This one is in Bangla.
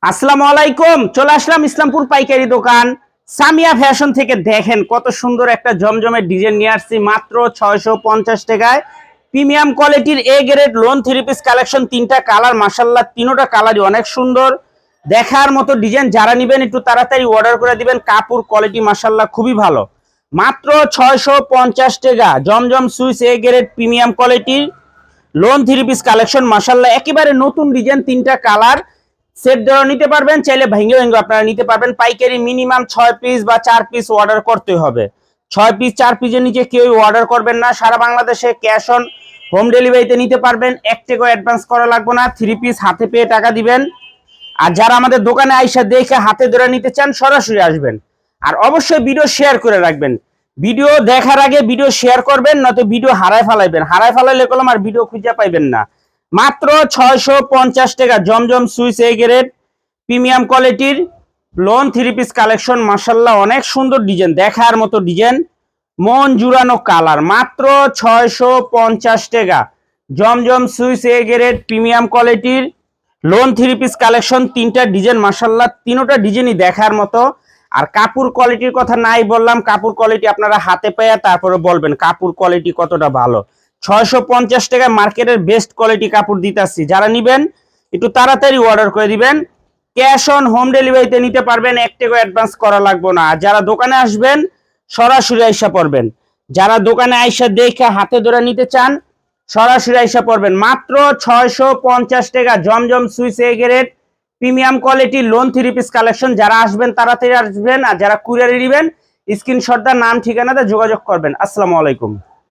আসসালামু আলাইকুম। চলে আসলাম ইসলামপুর পাইকারি দোকান সামিয়া ফ্যাশন থেকে। দেখেন কত সুন্দর একটা জমজমের ডিজাইন নিয়ে আসছি মাত্র 650 টাকায়। প্রিমিয়াম কোয়ালিটির A grade loan three piece collection, তিনটা কালার, মাশাআল্লাহ তিনোটা কালারই অনেক সুন্দর, দেখার মতো ডিজাইন। যারা নেবেন একটু তাড়াতাড়ি অর্ডার করে দিবেন। কাপড় কোয়ালিটি মাশাআল্লাহ খুবই ভালো। মাত্র 650 টাকা জমজম সুইস এ গ্রেড প্রিমিয়াম কোয়ালিটির লোন থ্রি পিস কালেকশন, মাশাআল্লাহ একেবারে নতুন ডিজাইন, তিনটা কালার। সেট ধরে নিতে পারবেন, চাইলে ভেঙে ভেঙে আপনারা নিতে পারবেন। পাইকারি মিনিমাম 6 পিস বা 4 পিস অর্ডার করতে হবে। 6 পিস 4 পিসের নিচে কেউ অর্ডার করবেন না। সারা বাংলাদেশে ক্যাশ অন হোম ডেলিভারিতে নিতে পারবেন। 1 টাকা অ্যাডভান্স করা লাগবে না। 3 পিস হাতে পেয়ে টাকা দিবেন। আর যারা আমাদের দোকানে আইসা দেখে হাতে ধরে নিতে চান সরাসরি আসবেন। আর অবশ্যই ভিডিও শেয়ার করে রাখবেন। ভিডিও দেখার আগে ভিডিও শেয়ার করবেন, নয়তো ভিডিও হারায় ফেলাইবেন। হারায় ফেলাইলে কলম আর ভিডিও খুঁজে পাইবেন না। মাত্র 650 টাকা জমজম সুইস এ গ্রেড প্রিমিয়াম কোয়ালিটির লোন থ্রি পিস কালেকশন, মাশাআল্লাহ অনেক সুন্দর ডিজাইন, দেখার মতো ডিজাইন, মন জুড়ানো কালার। মাত্র 650 টাকা জমজম সুইস এ গ্রেড প্রিমিয়াম কোয়ালিটির লোন থ্রি পিস কালেকশন, তিনটা ডিজাইন, মাশাআল্লাহ তিনোটা ডিজাইনই দেখার মতো। আর কাপড় কোয়ালিটির কথা নাই বললাম, কাপড় কোয়ালিটি আপনারা হাতে পেয়ে তারপরে বলবেন কাপড় কোয়ালিটি কতটা ভালো। 650 টাকা মার্কেটের বেস্ট কোয়ালিটি কাপড় দিতেছি। যারা নিবেন একটু তাড়াতাড়ি অর্ডার করে দিবেন। ক্যাশ অন হোম ডেলিভারিতে নিতে পারবেন, 1 টাকা অ্যাডভান্স করা লাগবে না। আর যারা দোকানে আসবেন সরাসরি আইসা পড়বেন। যারা দোকানে আইসা দেখে হাতে ধরে নিতে চান সরাসরি আইসা পড়বেন। মাত্র 650 টাকা জমজম Swiss A grade premium quality lawn three piece collection. যারা আসবেন তাড়াতাড়ি আসবেন, আর যারা কুরিয়ারে নেবেন স্ক্রিনশট দা নাম ঠিকানাতে যোগাযোগ করবেন। আসসালামু আলাইকুম।